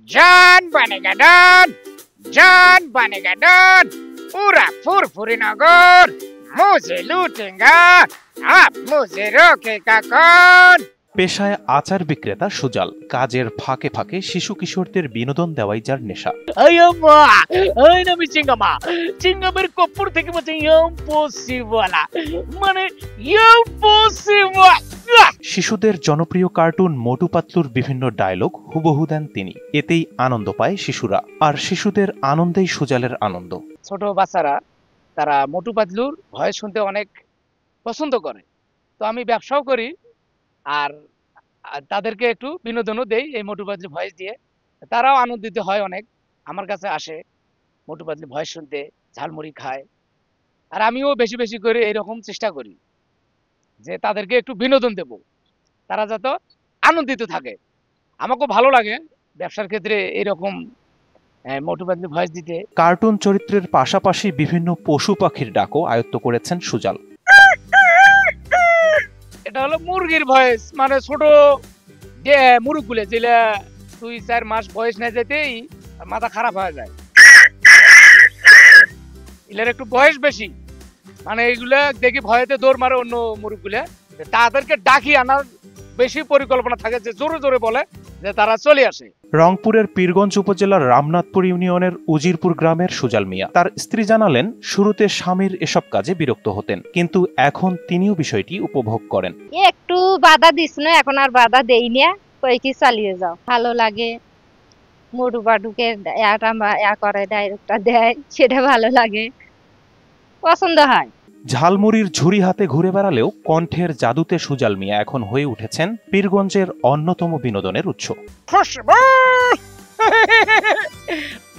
जान बनेगा डॉन, जान बनेगा डॉन, पूरा फुरफुरी नगर मुझे लूटेगा, अब मुझे रोकेगा कौन। পেশায় আচার বিক্রেতা সুজাল, কাজের ফাঁকে ফাঁকে শিশু কিশোরদের বিনোদন দেওয়াই যার নেশা। চিংগামের কপুর থেকে বলছে ইম্পসিবল, মানে ইম্পসিবল। শিশুদের জনপ্রিয় কার্টুন মোটু পাতলুর বিভিন্ন ডায়লগ হুবহু দেন তিনি, এতেই আনন্দ পায় শিশুরা, আর শিশুদের আনন্দেই সুজালের আনন্দ। ছোট বাচ্চারা তারা মোটু পাতলুর ভয়েস শুনতে অনেক পছন্দ করে, তো আমি ব্যবসাও করি আর তাদেরকে একটু বিনোদনও দেই এই মোটু পাতলু ভয়েস দিয়ে। তারাও আনন্দিত হয় অনেক, আমার কাছে আসে মোটু পাতলু ভয়েস শুনতে, ঝালমুড়ি খায়। আর আমিও বেশি বেশি করে এরকম চেষ্টা করি যে তাদেরকে একটু বিনোদন দেব, তারা যাতে আনন্দিত থাকে। আমাকেও ভালো লাগে ব্যবসার ক্ষেত্রে এরকম মোটু পাতলু ভয়েস দিতে। কার্টুন চরিত্রের পাশাপাশি বিভিন্ন পশু পাখির ডাকও আয়ত্ত করেছেন সুজাল। এটা হলো মুরগির ভয়েস, মানে ছোট যে মুরগগুলো যেটা 2-4 মাস বয়স না যেতেই মাথা খারাপ হয়ে যায়, এগুলোর একটু বয়স বেশি, মানে এইগুলা দেখি ভয়েতে দৌড় মারে অন্য মুরগগুলো, তাদেরকে ডাকি আনার বেশি পরিকল্পনা থাকে, যে জোরে জোরে বলে যে তারা চলে আসে। রংপুরের পীরগঞ্জ উপজেলার রামনাথপুর ইউনিয়নের উজিরপুর গ্রামের সুজাল মিয়া, তার স্ত্রী জানালেন শুরুতে স্বামীর এসব কাজে বিরক্ত হতেন, কিন্তু এখন তিনিও বিষয়টি উপভোগ করেন। একটু বাধা দিস না, এখন আর বাধা দেই না, কই কি চালিয়ে যাও, ভালো লাগে। মোটু পাটুকে করে ডাইরেক্টটা দেয়, সেটা ভালো লাগে, পছন্দ হয়। ঝালমুড়ির ঝুড়ি হাতে ঘুরে বেড়ালেও কণ্ঠের জাদুতে সুজাল মিয়া এখন হয়ে উঠেছেন পীরগঞ্জের অন্যতম বিনোদনের উৎস।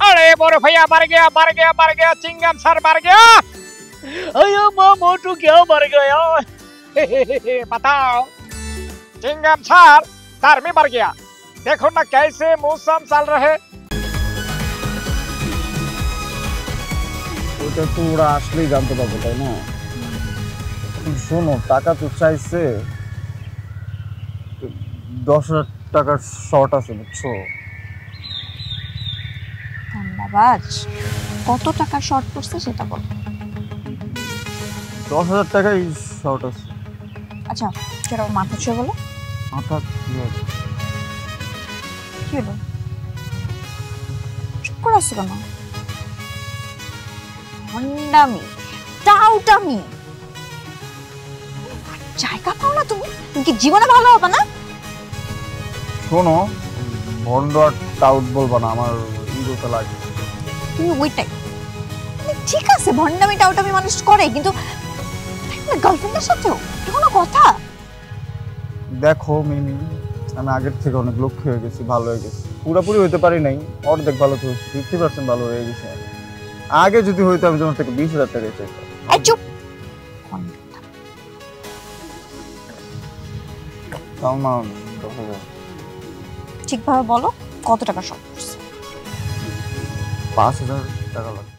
अरे बड़े भैया मर गया मर गया मर गया, चिंगम सर मर गया। अयो मोटू क्या मर गया? बताओ। चिंगम सर में मर गया। देखो ना कैसे मौसम चल रहे। ওটা তো ওরা আসলেই জানতে পারবে, তাই না? শোনো, টাকা তো চাইছে, 10,000 টাকার শর্ট আছে, বুঝছো? ধন্যবাদ। কত টাকা শর্ট পড়ছে সেটা বল। 10,000 টাকাই শর্ট আছে। আচ্ছা, সেটা মাথা ছুঁয়ে বলো। মাথা কি হলো? চুপ করে আসছো কেন? ভণ্ডামি, টাউটামি, জায়গা পাও না তুমি? তুমি কি জীবনে ভালো হবে না? শোনো, ভন্ড আর টাউট বলবা না, আমার ইগোটা লাগে। তুমি ওইটাই ঠিক আছে, ভণ্ডামি টাউটামি মানুষ করে, কিন্তু গার্লফ্রেন্ডের সাথেও কোনো কথা? দেখো মিমি, আমি আগের থেকে অনেক লক্ষ্য হয়ে গেছি, ভালো হয়ে গেছি। পুরোপুরি হইতে পারি নাই, অর্ধেক ভালো তো হয়েছে, 50% ভালো হয়ে গেছে। আগে যদি হইতো আমি তোমার থেকে 20,000 টাকা চাইতাম। চুপ। ঠিকভাবে বলো, কত টাকা শর্ট পড়ছে? 5,000 টাকা লাগবে।